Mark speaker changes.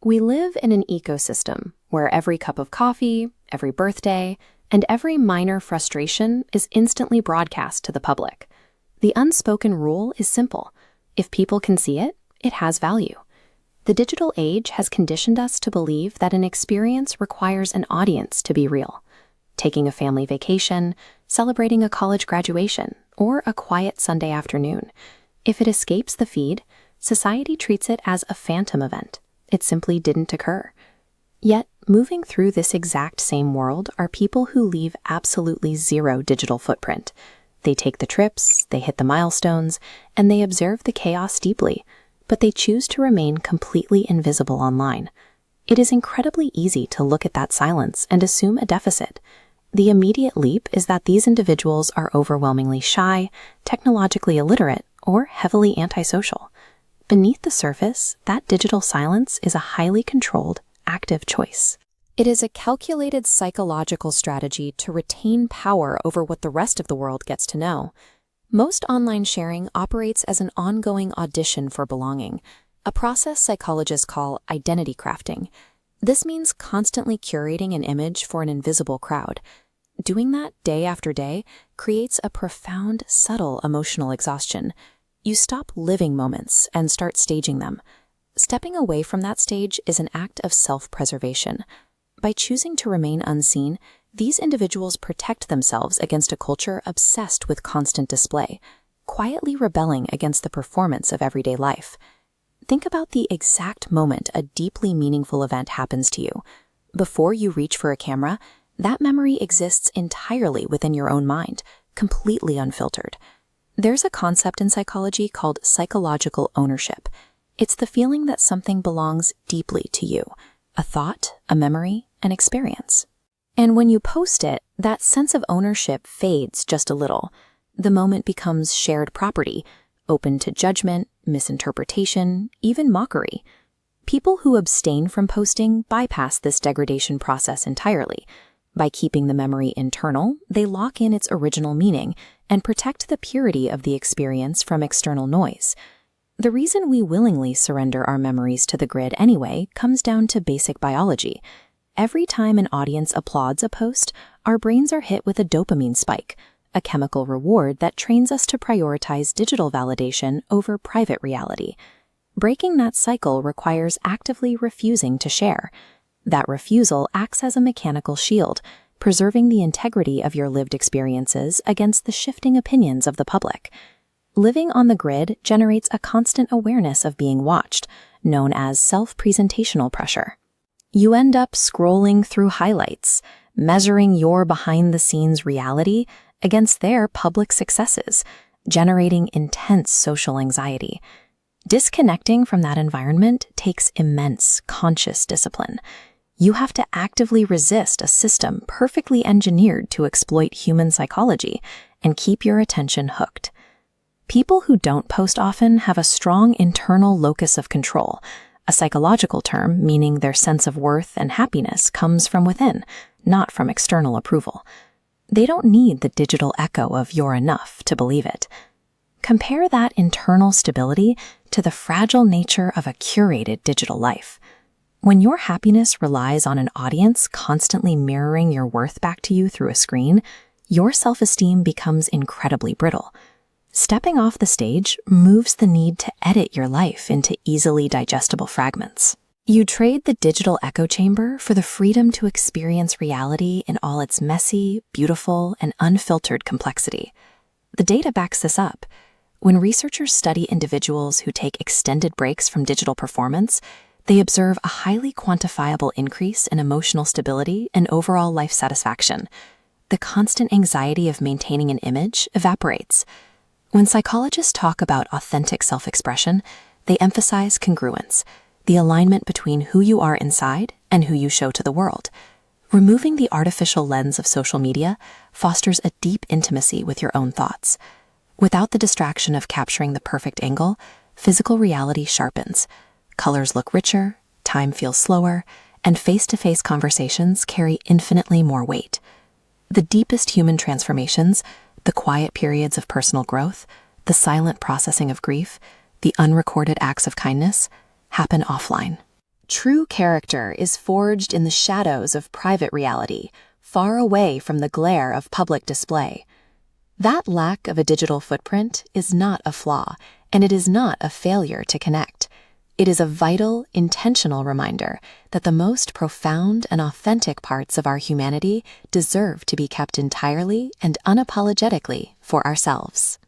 Speaker 1: We live in an ecosystem where every cup of coffee, every birthday, and every minor frustration is instantly broadcast to the public. The unspoken rule is simple. If people can see it, it has value. The digital age has conditioned us to believe that an experience requires an audience to be real. Taking a family vacation, celebrating a college graduation, or a quiet Sunday afternoon. If it escapes the feed, society treats it as a phantom event. It simply didn't occur. Yet, moving through this exact same world are people who leave absolutely zero digital footprint. They take the trips, they hit the milestones, and they observe the chaos deeply, but they choose to remain completely invisible online. It is incredibly easy to look at that silence and assume a deficit. The immediate leap is that these individuals are overwhelmingly shy, technologically illiterate, or heavily antisocial. Beneath the surface, that digital silence is a highly controlled, active choice. It is a calculated psychological strategy to retain power over what the rest of the world gets to know. Most online sharing operates as an ongoing audition for belonging, a process psychologists call identity crafting. This means constantly curating an image for an invisible crowd. Doing that day after day creates a profound, subtle emotional exhaustion. You stop living moments and start staging them. Stepping away from that stage is an act of self-preservation. By choosing to remain unseen, these individuals protect themselves against a culture obsessed with constant display, quietly rebelling against the performance of everyday life. Think about the exact moment a deeply meaningful event happens to you. Before you reach for a camera, that memory exists entirely within your own mind, completely unfiltered. There's a concept in psychology called psychological ownership. It's the feeling that something belongs deeply to you, a thought, a memory, an experience. And when you post it, that sense of ownership fades just a little. The moment becomes shared property, open to judgment, misinterpretation, even mockery. People who abstain from posting bypass this degradation process entirely. By keeping the memory internal, they lock in its original meaning and protect the purity of the experience from external noise. The reason we willingly surrender our memories to the grid anyway comes down to basic biology. Every time an audience applauds a post, our brains are hit with a dopamine spike, a chemical reward that trains us to prioritize digital validation over private reality. Breaking that cycle requires actively refusing to share. That refusal acts as a mechanical shield, preserving the integrity of your lived experiences against the shifting opinions of the public. Living on the grid generates a constant awareness of being watched, known as self-presentational pressure. You end up scrolling through highlights, measuring your behind-the-scenes reality against their public successes, generating intense social anxiety. Disconnecting from that environment takes immense conscious discipline. You have to actively resist a system perfectly engineered to exploit human psychology and keep your attention hooked. People who don't post often have a strong internal locus of control, a psychological term meaning their sense of worth and happiness comes from within, not from external approval. They don't need the digital echo of "you're enough" to believe it. Compare that internal stability to the fragile nature of a curated digital life. When your happiness relies on an audience constantly mirroring your worth back to you through a screen, your self-esteem becomes incredibly brittle. Stepping off the stage moves the need to edit your life into easily digestible fragments. You trade the digital echo chamber for the freedom to experience reality in all its messy, beautiful, and unfiltered complexity. The data backs this up. When researchers study individuals who take extended breaks from digital performance, they observe a highly quantifiable increase in emotional stability and overall life satisfaction. The constant anxiety of maintaining an image evaporates. When psychologists talk about authentic self-expression, they emphasize congruence, the alignment between who you are inside and who you show to the world. Removing the artificial lens of social media fosters a deep intimacy with your own thoughts. Without the distraction of capturing the perfect angle, physical reality sharpens. Colors look richer, time feels slower, and face-to-face conversations carry infinitely more weight. The deepest human transformations, the quiet periods of personal growth, the silent processing of grief, the unrecorded acts of kindness, happen offline. True character is forged in the shadows of private reality, far away from the glare of public display. That lack of a digital footprint is not a flaw, and it is not a failure to connect. It is a vital, intentional reminder that the most profound and authentic parts of our humanity deserve to be kept entirely and unapologetically for ourselves.